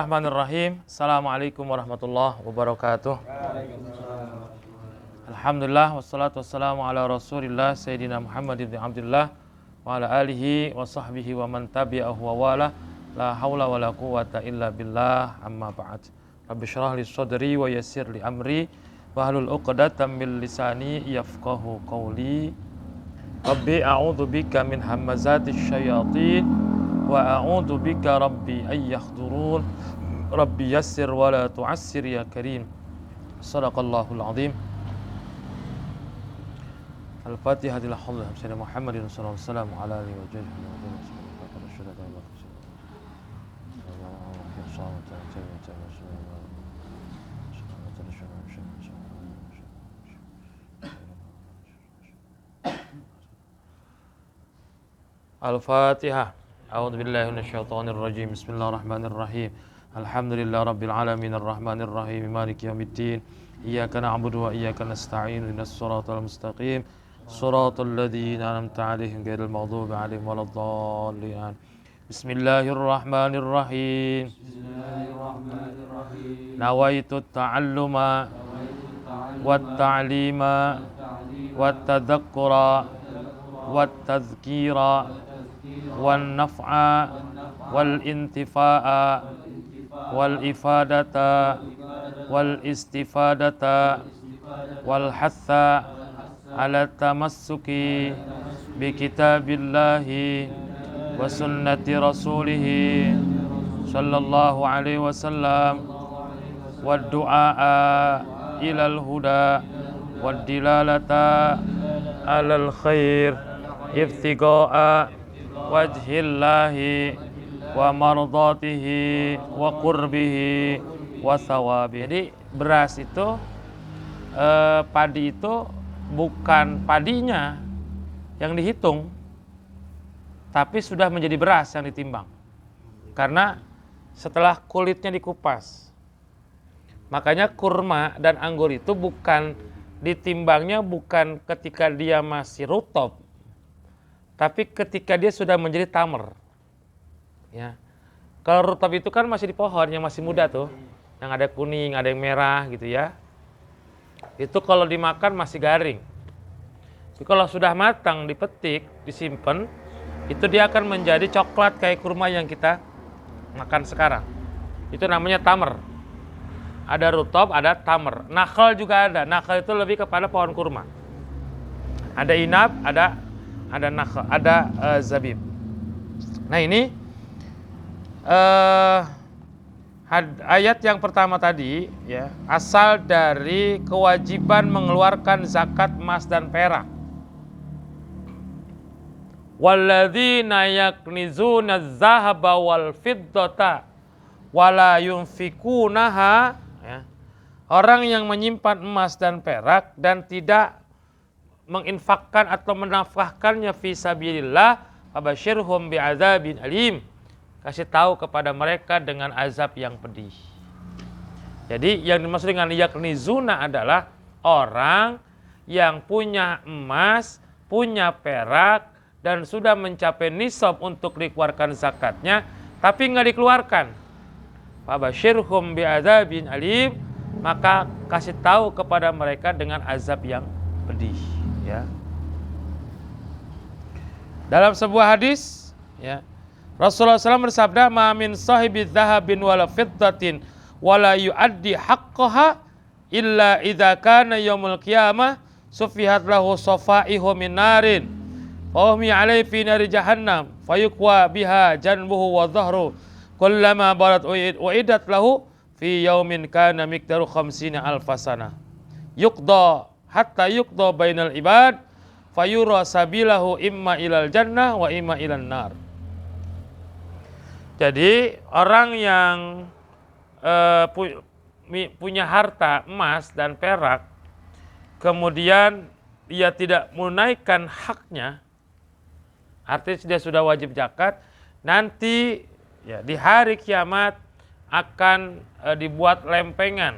Bismillahirrahmanirrahim. Assalamualaikum warahmatullahi wabarakatuh. Alhamdulillah wassalatu wassalamu ala Rasulillah Sayyidina Muhammad ibn Abdullah wa ala alihi wa sahbihi wa man tabi'ahu wa wala. La hawla wa la quwwata illa billah, amma ba'd. Rabbi syrah li sadri wa yassir li amri wahlul 'uqdatam min lisani yafqahu qawli. Rabbi a'udzu bika min hamazatish syayatin wa a'udzu bika rabbi ay yahdurun. Rabbi yassir wa la tu'assir ya karim. Shadaqallahul azim. Al-Fatihah ila hadrah Sayyidina Muhammadin sallallahu alaihi wasallam ala alihi wa sahbihi wa Al-Fatihah. A'udzu billahi minasyaitonir rajim. Bismillahirrahmanirrahim. Alhamdulillahi rabbil alamin arrahmanir rahim maliki yaumiddin. Iyyaka na'budu wa iyyaka nasta'in. Ihdinas siratal mustaqim. Shiratal ladzina an'amta 'alaihim ghairil maghdubi 'alaihim waladdallin. Bismillahirrahmanirrahim. Nawaitu ta'alluma wat ta'lima wat tadhakkura wat tadhkira wan naf'a wal intifa'a wal ifadata wal istifadata wal hatha ala tamassuki bi kitabillahi wa sunnati rasulih sallallahu alaihi wasallam wad du'a ilal huda wad dilalata alal khair ibtigha'a wajhillahi wa mardatihi wa qurbihi wa thawabi. Jadi beras itu padi itu bukan padinya yang dihitung, tapi sudah menjadi beras yang ditimbang. Karena setelah kulitnya dikupas. Makanya kurma dan anggur itu bukan ditimbangnya bukan ketika dia masih rutop, tapi ketika dia sudah menjadi tamer. Ya. Kalau rutop itu kan masih di pohon yang masih muda tuh, yang ada kuning, ada yang merah gitu ya. Itu kalau dimakan masih garing. Tapi kalau sudah matang, dipetik, disimpan, itu dia akan menjadi coklat kayak kurma yang kita makan sekarang. Itu namanya tamer. Ada rutop, ada tamer. Nakhl juga ada. Nakhl itu lebih kepada pohon kurma. Ada inab, ada nakhl, ada zabib. Nah ini ayat yang pertama tadi ya, asal dari kewajiban mengeluarkan zakat emas dan perak. Walladzina yaknizuna adz-dzahaba wal fiddata wala yunfikunaha, ya. Orang yang menyimpan emas dan perak dan tidak menginfakkan atau menafkahkannya fi sabilillah, fabasyirhum bi'adzabin alim. Kasih tahu kepada mereka dengan azab yang pedih. Jadi yang dimaksud dengan yaknizuna adalah orang yang punya emas, punya perak dan sudah mencapai nisab untuk dikeluarkan zakatnya, tapi nggak dikeluarkan. Fabasyirhum bi'adzabin alim, maka kasih tahu kepada mereka dengan azab yang pedih. Ya. Dalam sebuah hadis, ya, Rasulullah SAW bersabda, "Ma min sahibi dzahabin wala fiddatin wala yu'addi haqqaha illa idza kana yaumul qiyamah sufihat lahu safaihu min narin wa hum alaihi fi nari jahannam fayuqwa biha janbuhu wa dhahru kullama barat uidat lahu fi yaumin kana miqdaru 50 alfasana yuqda hatta yuqda bainal ibad fayura sabilahu imma ilal jannah wa imma ilan nar." Jadi orang yang punya harta emas dan perak, kemudian dia tidak menunaikan haknya, artinya dia sudah wajib zakat, nanti ya, di hari kiamat akan dibuat lempengan.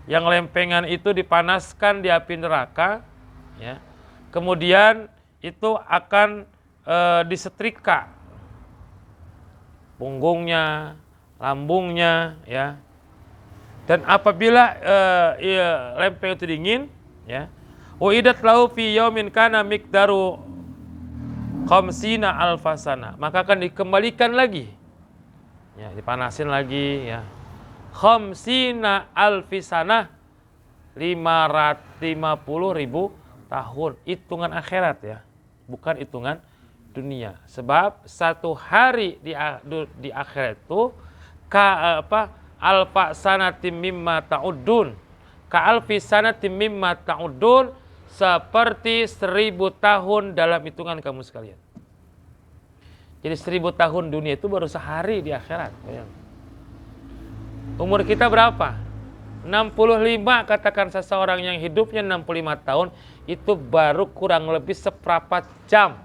Yang lempengan itu dipanaskan di api neraka, ya. Kemudian itu akan disetrika punggungnya, lambungnya, ya. Dan apabila lempeng itu dingin, ya, uidat lahu fi yaumin kana miqdaru khamsina alfasana, maka akan dikembalikan lagi, ya, dipanasin lagi, ya, khamsina alfisana, 550.000 tahun, hitungan akhirat, ya, bukan hitungan dunia. Sebab satu hari di akhirat itu alfa sanatim mimma ta'udun, ka alfi sanatim mimma ta'udun, seperti 1000 tahun dalam hitungan kamu sekalian. Jadi 1000 tahun dunia itu baru sehari di akhirat. Umur kita berapa? 65, katakan seseorang yang hidupnya 65 tahun, itu baru kurang lebih seperempat jam.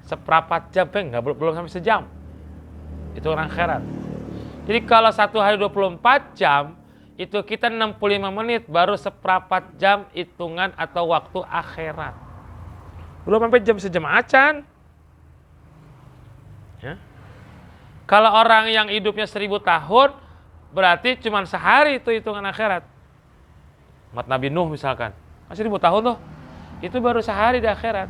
Seperempat jam, belum sampai sejam. Itu orang akhirat. Jadi kalau satu hari 24 jam, itu kita 65 menit, baru seperempat jam hitungan atau waktu akhirat. Belum sampai jam sejam acan. Ya. Kalau orang yang hidupnya 1000 tahun, berarti cuma sehari itu hitungan akhirat. Umat Nabi Nuh misalkan, 1000 tahun tuh, itu baru sehari di akhirat.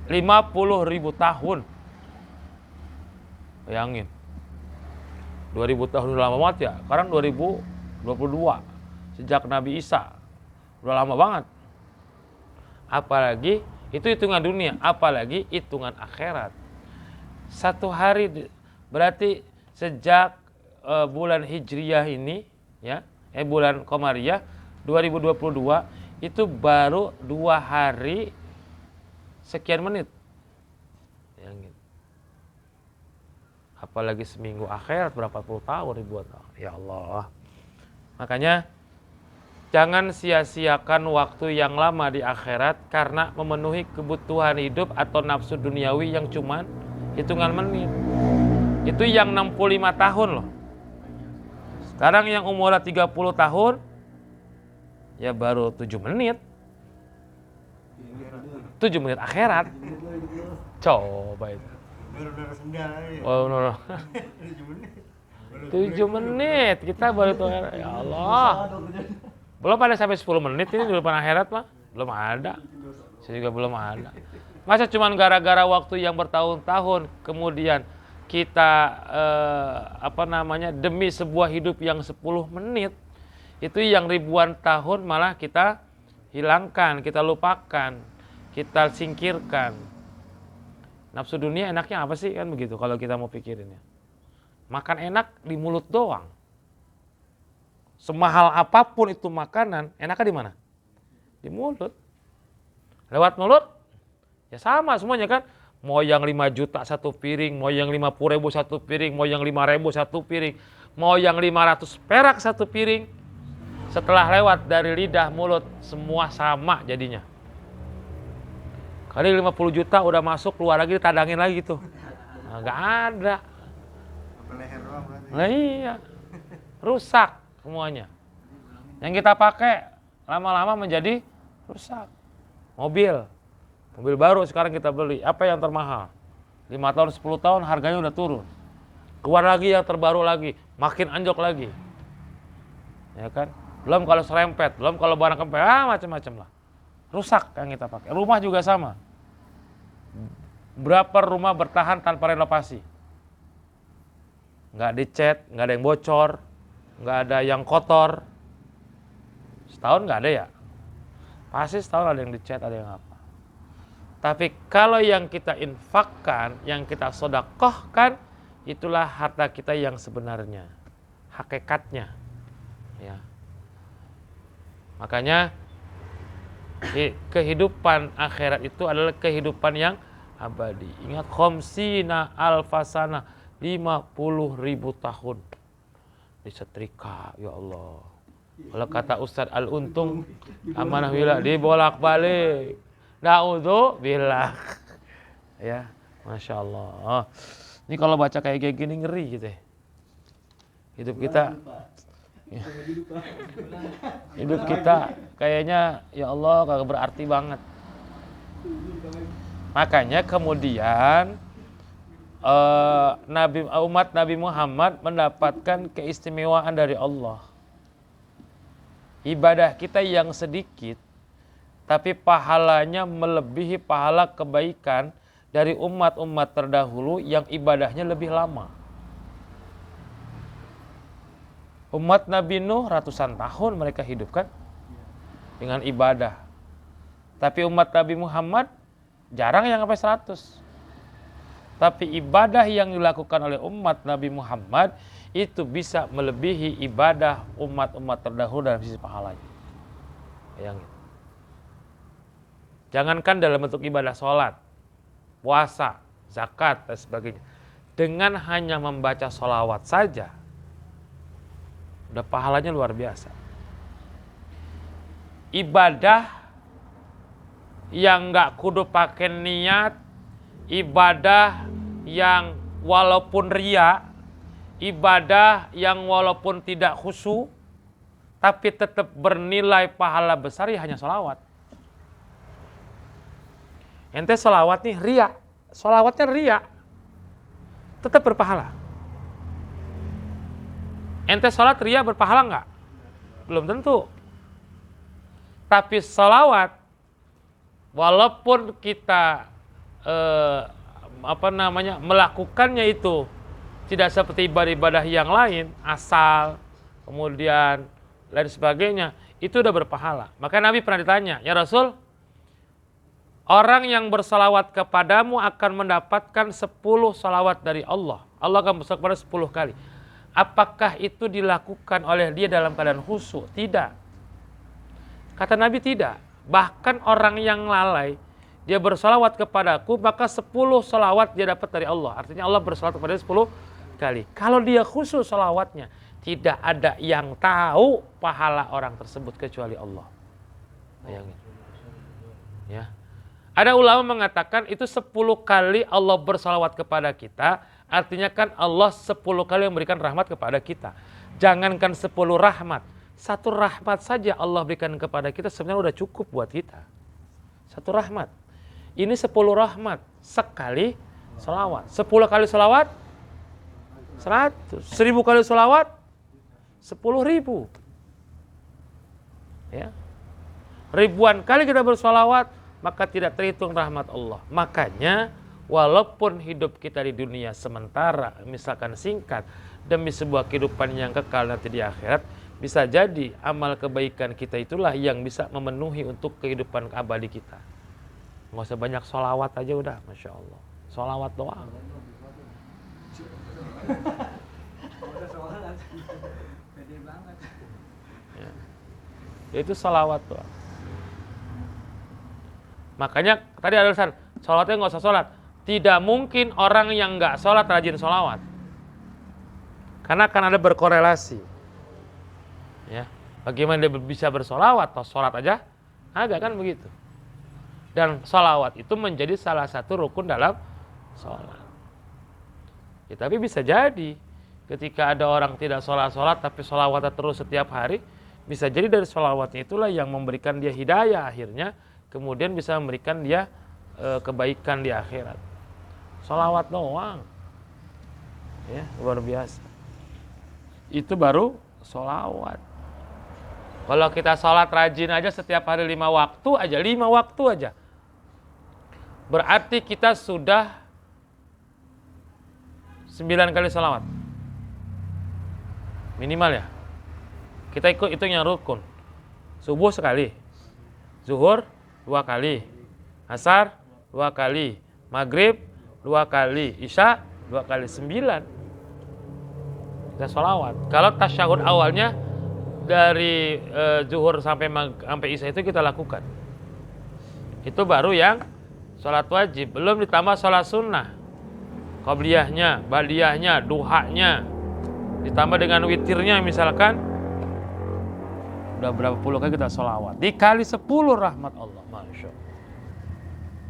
50.000 tahun. Bayangin. 2000 tahun udah lama banget ya. Sekarang 2022. Sejak Nabi Isa. Udah lama banget. Apalagi itu hitungan dunia, apalagi hitungan akhirat. Satu hari berarti sejak bulan Hijriyah ini, ya, bulan Qamariyah 2022, itu baru 2 hari sekian menit. Apalagi seminggu akhirat berapa puluh tahun, ribuan tahun. Ya Allah. Makanya jangan sia-siakan waktu yang lama di akhirat karena memenuhi kebutuhan hidup atau nafsu duniawi yang cuman hitungan menit. Itu yang 65 tahun loh. Sekarang yang umurnya 30 tahun, ya baru 7 menit. 7 menit akhirat. Coba itu. Oh, no. 7 menit kita baru tuh, ya Allah. Belum ada sampai 10 menit ini di depan akhirat, Pak. Belum ada. Saya juga belum ada. Masa cuman gara-gara waktu yang bertahun-tahun kemudian kita demi sebuah hidup yang 10 menit, itu yang ribuan tahun malah kita hilangkan, kita lupakan, kita singkirkan. Nafsu dunia enaknya apa sih, kan begitu kalau kita mau pikirinnya. Makan enak di mulut doang. Semahal apapun itu makanan, enaknya di mana? Di mulut. Lewat mulut, ya sama semuanya kan. Mau yang 5 juta satu piring, mau yang 50.000 satu piring, mau yang 5.000 satu piring, mau yang 500 perak satu piring. Setelah lewat dari lidah, mulut, semua sama jadinya. Kali 50 juta udah masuk, keluar lagi ditadangin lagi tuh. Nah, gak ada. Nah iya. Rusak semuanya. Yang kita pakai lama-lama menjadi rusak. Mobil baru sekarang kita beli, apa yang termahal? 5 tahun, 10 tahun harganya udah turun. Keluar lagi yang terbaru lagi, makin anjlok lagi. Ya kan? Belum kalau serempet, belum kalau barang kempes, macam-macam lah. Rusak yang kita pakai. Rumah juga sama. Berapa rumah bertahan tanpa renovasi? Nggak dicat, nggak ada yang bocor, nggak ada yang kotor. Setahun nggak ada ya? Pasti setahun ada yang dicat, ada yang apa. Tapi kalau yang kita infakkan, yang kita sedekahkan, itulah harta kita yang sebenarnya, hakikatnya. Ya. Makanya kehidupan akhirat itu adalah kehidupan yang abadi. Ingat, khamsina alfasana, 50.000 tahun disetrika, ya Allah. Kalau kata Ustadz Al-Untung, amanah bila dibolak-balik. Na'udzubillah. Ya, Masya Allah. Ini kalau baca kayak gini ngeri gitu ya. Hidup kita kayaknya, ya Allah, kagak berarti banget. Makanya kemudian umat Nabi Muhammad mendapatkan keistimewaan dari Allah. Ibadah kita yang sedikit, tapi pahalanya melebihi pahala kebaikan dari umat-umat terdahulu yang ibadahnya lebih lama. Umat Nabi Nuh ratusan tahun mereka hidupkan dengan ibadah. Tapi umat Nabi Muhammad jarang yang sampai 100. Tapi ibadah yang dilakukan oleh umat Nabi Muhammad itu bisa melebihi ibadah umat-umat terdahulu dalam sisi pahalanya. Bayangin. Jangankan dalam bentuk ibadah sholat, puasa, zakat, dan sebagainya. Dengan hanya membaca sholawat saja, udah pahalanya luar biasa. Ibadah yang gak kudu pakai niat, ibadah yang walaupun ria, ibadah yang walaupun tidak khusyuk, tapi tetap bernilai pahala besar, ya hanya sholawat. Ente sholawat nih ria, sholawatnya ria, tetap berpahala. Ente sholat ria berpahala enggak? Belum tentu. Tapi sholawat, walaupun kita melakukannya itu tidak seperti ibadah-ibadah yang lain, asal, kemudian lain sebagainya, itu udah berpahala. Maka Nabi pernah ditanya, ya Rasul, orang yang bersalawat kepadamu akan mendapatkan 10 salawat dari Allah. Allah akan bersalawat kepada 10 kali. Apakah itu dilakukan oleh dia dalam keadaan khusyuk? Tidak. Kata Nabi tidak. Bahkan orang yang lalai, dia bersalawat kepadaku, maka 10 salawat dia dapat dari Allah. Artinya Allah bersalawat kepada dia 10 kali. Kalau dia khusyuk salawatnya, tidak ada yang tahu pahala orang tersebut kecuali Allah. Bayangin. Ya. Ada ulama mengatakan itu 10 kali Allah bersalawat kepada kita, artinya kan Allah 10 kali memberikan rahmat kepada kita. Jangankan 10 rahmat, 1 rahmat saja Allah berikan kepada kita sebenarnya udah cukup buat kita. 1 rahmat. Ini 10 rahmat sekali salawat. 10 kali salawat 100. 1000 kali salawat 10.000. Ya. Ribuan kali kita bersalawat, maka tidak terhitung rahmat Allah. Makanya walaupun hidup kita di dunia sementara, misalkan singkat, demi sebuah kehidupan yang kekal nanti di akhirat, bisa jadi amal kebaikan kita itulah yang bisa memenuhi untuk kehidupan abadi kita. Nggak usah banyak sholawat aja udah, Masya Allah. Sholawat doang. Ya. Itu sholawat doang. Makanya tadi ada alasan, sholatnya nggak usah sholat. Tidak mungkin orang yang nggak sholat rajin sholawat. Karena akan ada berkorelasi. Ya, bagaimana dia bisa bersolawat? Atau sholat aja? Agak kan begitu. Dan sholawat itu menjadi salah satu rukun dalam sholat. Ya, tapi bisa jadi ketika ada orang tidak sholat tapi sholawatnya terus setiap hari, bisa jadi dari sholawatnya itulah yang memberikan dia hidayah akhirnya. Kemudian bisa memberikan dia kebaikan di akhirat. Sholawat doang. Ya, luar biasa. Itu baru sholawat. Kalau kita sholat rajin aja setiap hari 5 waktu aja, 5 waktu aja. Berarti kita sudah 9 kali sholawat. Minimal ya. Kita ikut hitung yang rukun. Subuh sekali. Zuhur 2 kali, asar 2 kali, maghrib 2 kali, isya 2 kali, 9. Kita sholawat. Kalau tasyahud awalnya dari zuhur sampai isya itu kita lakukan. Itu baru yang sholat wajib. Belum ditambah sholat sunnah, qobliyahnya, ba'diyahnya, duhanya, ditambah dengan witirnya misalkan. Udah berapa puluh kali kita sholawat. Dikali 10 rahmat Allah. Masya Allah.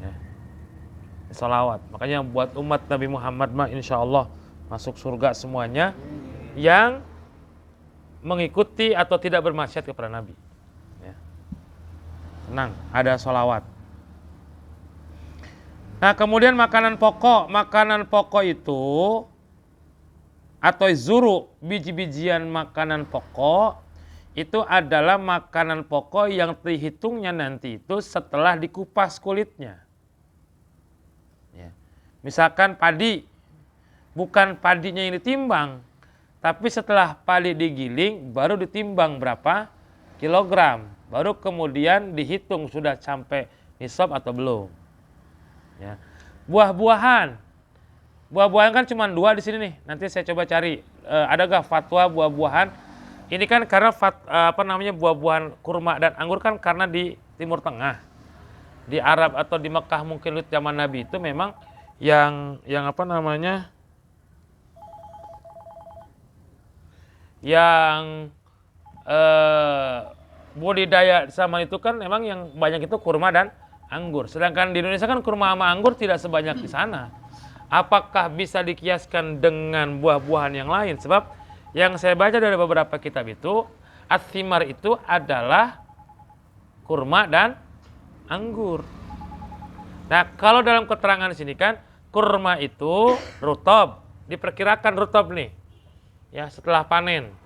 Ya. Sholawat. Makanya buat umat Nabi Muhammad mah insya Allah masuk surga semuanya yang mengikuti atau tidak bermaksiat kepada Nabi. Ya. Tenang, ada sholawat. Nah, kemudian makanan pokok. Makanan pokok itu atau zuru, biji-bijian makanan pokok itu adalah makanan pokok yang terhitungnya nanti itu setelah dikupas kulitnya. Ya. Misalkan padi, bukan padinya yang ditimbang, tapi setelah padi digiling baru ditimbang berapa kilogram, baru kemudian dihitung sudah sampai nisab atau belum. Ya. Buah-buahan kan cuma 2 di sini nih. Nanti saya coba cari adakah fatwa buah-buahan. Ini kan karena buah-buahan kurma dan anggur kan karena di Timur Tengah, di Arab atau di Mekah mungkin zaman Nabi itu memang yang budidaya zaman itu kan memang yang banyak itu kurma dan anggur. Sedangkan di Indonesia kan kurma sama anggur tidak sebanyak di sana. Apakah bisa dikiaskan dengan buah-buahan yang lain? Sebab yang saya baca dari beberapa kitab itu, at-thimar itu adalah kurma dan anggur. Nah, kalau dalam keterangan sini kan kurma itu rutob, diperkirakan rutob nih. Ya, setelah panen.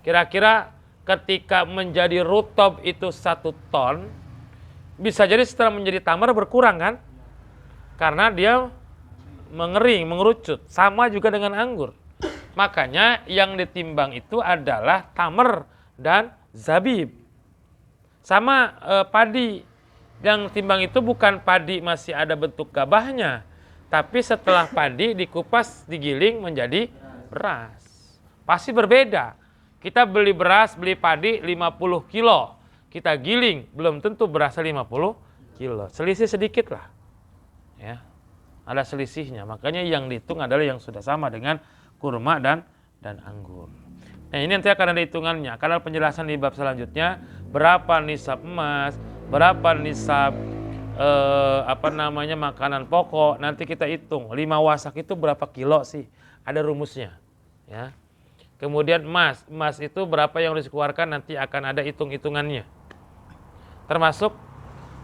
Kira-kira ketika menjadi rutob itu 1 ton, bisa jadi setelah menjadi tamar berkurang kan? Karena dia mengering, mengerucut. Sama juga dengan anggur. Makanya yang ditimbang itu adalah tamar dan zabib. Sama padi. Yang timbang itu bukan padi masih ada bentuk gabahnya. Tapi setelah padi dikupas, digiling menjadi beras. Pasti berbeda. Kita beli beras, beli padi 50 kilo. Kita giling, belum tentu berasnya 50 kilo. Selisih sedikit lah. Ya. Ada selisihnya. Makanya yang dihitung adalah yang sudah sama dengan kurma dan anggur. Nah, ini nanti akan ada hitungannya. Karena penjelasan di bab selanjutnya, berapa nisab emas, berapa nisab makanan pokok, nanti kita hitung. 5 wasak itu berapa kilo sih? Ada rumusnya. Ya. Kemudian emas itu berapa yang harus dikeluarkan, nanti akan ada hitung-hitungannya. Termasuk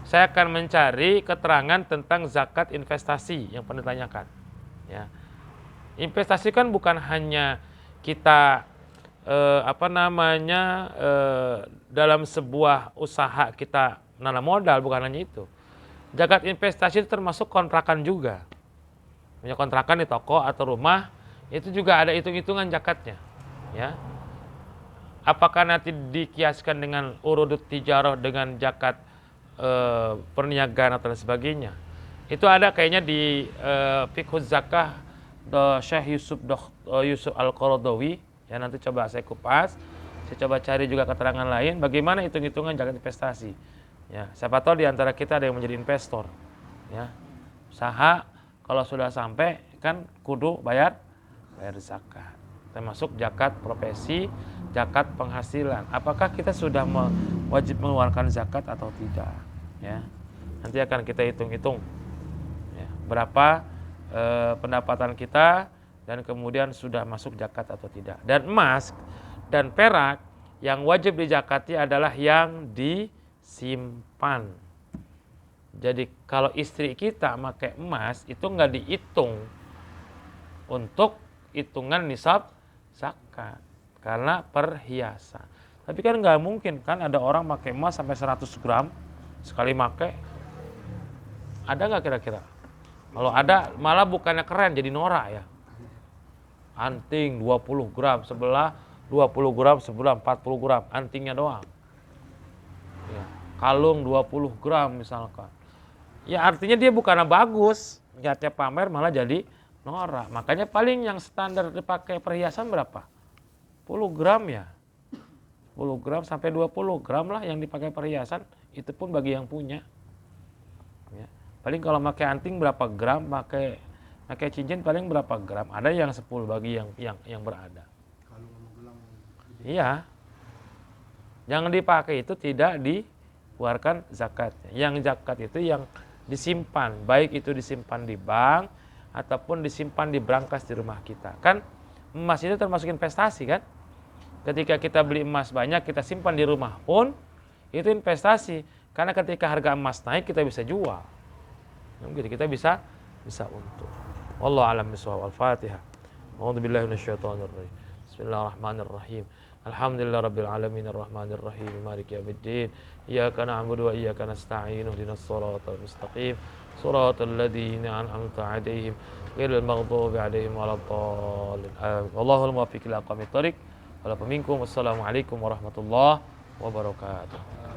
saya akan mencari keterangan tentang zakat investasi yang pernah ditanyakan. Ya. Investasi kan bukan hanya kita dalam sebuah usaha kita nanam modal, bukan hanya itu. Zakat investasi itu termasuk kontrakan juga. Punya kontrakan di toko atau rumah, itu juga ada hitung-hitungan zakatnya. Ya. Apakah nanti dikiaskan dengan urudut tijarah dengan zakat perniagaan atau sebagainya? Itu ada kayaknya di Fiqhuz Zakah Syekh Yusuf Al-Qaradawi. Ya, nanti coba saya kupas. Saya coba cari juga keterangan lain bagaimana hitung-hitungan zakat investasi. Ya, siapa tahu di antara kita ada yang menjadi investor. Ya. Usaha kalau sudah sampai kan kudu bayar zakat. Termasuk zakat profesi, zakat penghasilan. Apakah kita sudah wajib mengeluarkan zakat atau tidak? Ya. Nanti akan kita hitung-hitung. Ya, berapa pendapatan kita dan kemudian sudah masuk zakat atau tidak. Dan emas dan perak yang wajib dizakati adalah yang disimpan. Jadi kalau istri kita pakai emas itu nggak dihitung untuk hitungan nisab zakat karena perhiasan. Tapi kan nggak mungkin kan ada orang pakai emas sampai 100 gram sekali pakai. Ada nggak kira-kira? Kalau ada malah bukannya keren jadi norak ya. Anting 20 gram sebelah, 20 gram sebelah, 40 gram antingnya doang. Ya, kalung 20 gram misalkan. Ya artinya dia bukannya bagus, niatnya pamer malah jadi norak. Makanya paling yang standar dipakai perhiasan berapa? 10 gram ya. 10 gram sampai 20 gram lah yang dipakai perhiasan, itu pun bagi yang punya. Ya. Paling kalau pakai anting berapa gram, pakai cincin paling berapa gram. Ada yang 10 bagi yang berada. Iya. Yang dipakai itu tidak dikeluarkan zakatnya. Yang zakat itu yang disimpan, baik itu disimpan di bank ataupun disimpan di brankas di rumah kita. Kan emas itu termasuk investasi kan? Ketika kita beli emas banyak, kita simpan di rumah pun itu investasi. Karena ketika harga emas naik kita bisa jual. Mungkin kita bisa untung. Wallahu a'lam bishawab. Al-Fatihah. A'udzu billahi minasyaitonir rajim. Bismillahirrahmanirrahim. Alhamdulillah rabbil alamin arrahmanir rahim maliki yaumiddin. Iyyaka na'budu wa iyyaka nasta'in. Ihdinas siratal mustaqim. Siratal ladzina an'amta 'alaihim ghairil maghdubi 'alaihim waladdallin. Amin. Wallahul muwaffiq ila aqwamit thoriq. Walakum minkum. Wassalamualaikum warahmatullahi wabarakatuh.